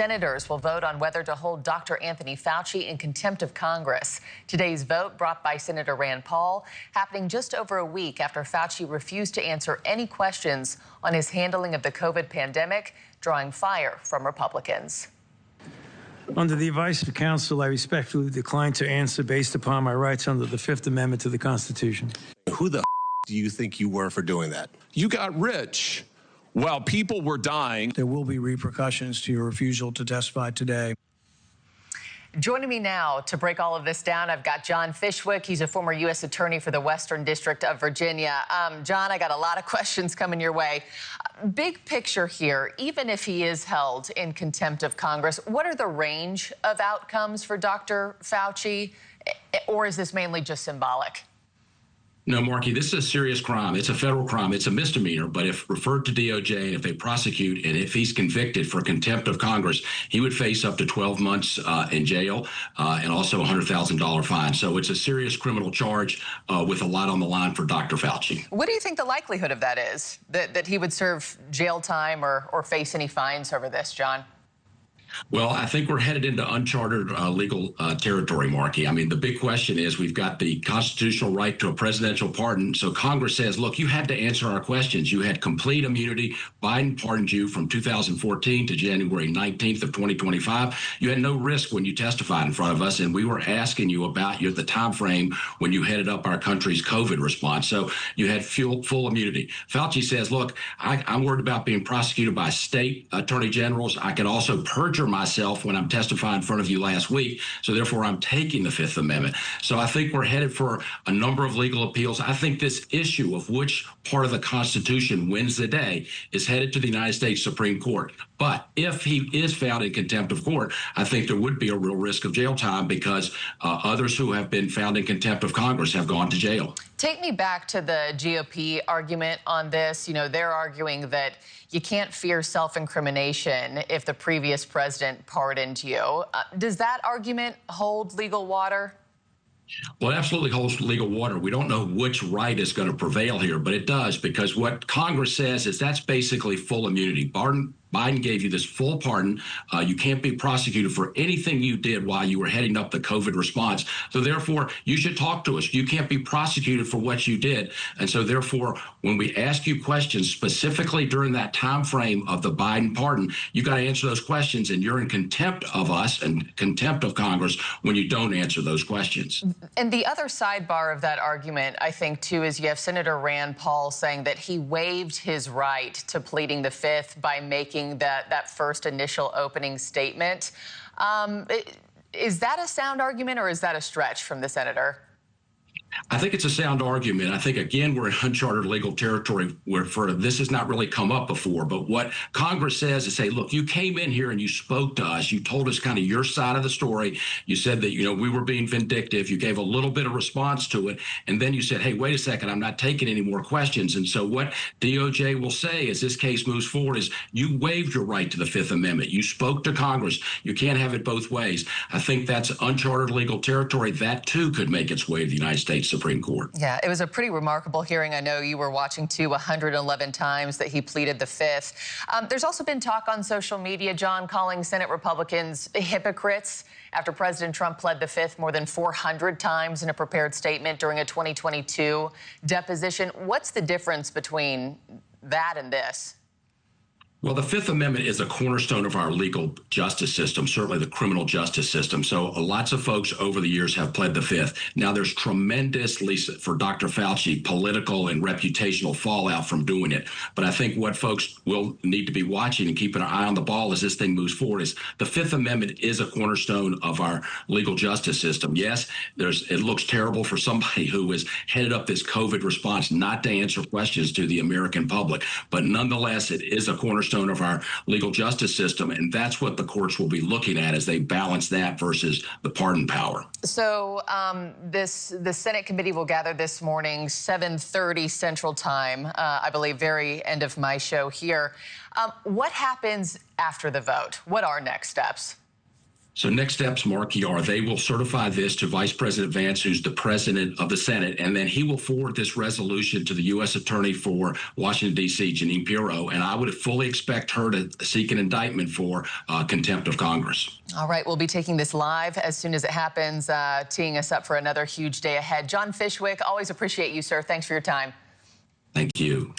senators will vote on whether to hold Dr. Anthony Fauci in contempt of Congress. Today's vote, brought by Senator Rand Paul, happening just over a week after Fauci refused to answer any questions on his handling of the COVID pandemic, drawing fire from Republicans. Under the advice of counsel, I respectfully decline to answer based upon my rights under the Fifth Amendment to the Constitution. Who the do you think you were for doing that? You got rich while people were dying. There will be repercussions to your refusal to testify today. Joining me now to break all of this down, I've got John Fishwick. He's a former U.S. attorney for the Western District of Virginia. John, I got a lot of questions coming your way. Big picture here, even if he is held in contempt of Congress, what are the range of outcomes for Dr. Fauci? Or is this mainly just symbolic? No, Marky, this is a serious crime. It's a federal crime. It's a misdemeanor. But if referred to DOJ, and if they prosecute, and if he's convicted for contempt of Congress, he would face up to 12 months in jail and also a $100,000 fine. So it's a serious criminal charge with a lot on the line for Dr. Fauci. What do you think the likelihood of that is, that he would serve jail time or face any fines over this, John? Well, I think we're headed into uncharted legal territory, Marky. I mean, the big question is we've got the constitutional right to a presidential pardon. So Congress says, look, you had to answer our questions. You had complete immunity. Biden pardoned you from 2014 to January 19th of 2025. You had no risk when you testified in front of us, and we were asking you about the time frame when you headed up our country's COVID response. So you had full immunity. Fauci says, look, I'm worried about being prosecuted by state attorney generals. I can also perjure myself when I'm testifying in front of you last week. So therefore, I'm taking the Fifth Amendment. So I think we're headed for a number of legal appeals. I think this issue of which part of the Constitution wins the day is headed to the United States Supreme Court. But if he is found in contempt of court, I think there would be a real risk of jail time because others who have been found in contempt of Congress have gone to jail. Take me back to the GOP argument on this. You know, they're arguing that you can't fear self-incrimination if the previous president pardoned you. Does that argument hold legal water? Well, it absolutely holds legal water. We don't know which right is going to prevail here, but it does, because what Congress says is that's basically full immunity. Biden gave you this full pardon. You can't be prosecuted for anything you did while you were heading up the COVID response. So therefore, you should talk to us. You can't be prosecuted for what you did. And so therefore, when we ask you questions specifically during that time frame of the Biden pardon, you got to answer those questions, and you're in contempt of us and contempt of Congress when you don't answer those questions. And the other sidebar of that argument, I think, too, is you have Senator Rand Paul saying that he waived his right to pleading the Fifth by making that first initial opening statement. Is that a sound argument, or is that a stretch from the senator? I think it's a sound argument. I think, again, we're in uncharted legal territory where this has not really come up before. But what Congress says is, say, look, you came in here and you spoke to us. You told us kind of your side of the story. You said that, we were being vindictive. You gave a little bit of response to it. And then you said, hey, wait a second, I'm not taking any more questions. And so what DOJ will say as this case moves forward is you waived your right to the Fifth Amendment. You spoke to Congress. You can't have it both ways. I think that's uncharted legal territory. That, too, could make its way to the United States Supreme Court. Yeah, it was a pretty remarkable hearing. I know you were watching, too, 111 times that he pleaded the Fifth. There's also been talk on social media, John, calling Senate Republicans hypocrites after President Trump pled the Fifth more than 400 times in a prepared statement during a 2022 deposition. What's the difference between that and this? Well, the Fifth Amendment is a cornerstone of our legal justice system, certainly the criminal justice system. So lots of folks over the years have pled the Fifth. Now, there's tremendously, for Dr. Fauci, political and reputational fallout from doing it. But I think what folks will need to be watching and keeping an eye on the ball as this thing moves forward is the Fifth Amendment is a cornerstone of our legal justice system. Yes, it looks terrible for somebody who has headed up this COVID response not to answer questions to the American public. But nonetheless, it is a cornerstone of our legal justice system, and that's what the courts will be looking at as they balance that versus the pardon power. So the Senate committee will gather this morning, 7:30 Central Time, I believe, very end of my show here. What happens after the vote? What are next steps? So next steps, Markey, are they will certify this to Vice President Vance, who's the president of the Senate, and then he will forward this resolution to the U.S. Attorney for Washington, D.C., Jeanine Pirro, and I would fully expect her to seek an indictment for contempt of Congress. All right, we'll be taking this live as soon as it happens, teeing us up for another huge day ahead. John Fishwick, always appreciate you, sir. Thanks for your time. Thank you.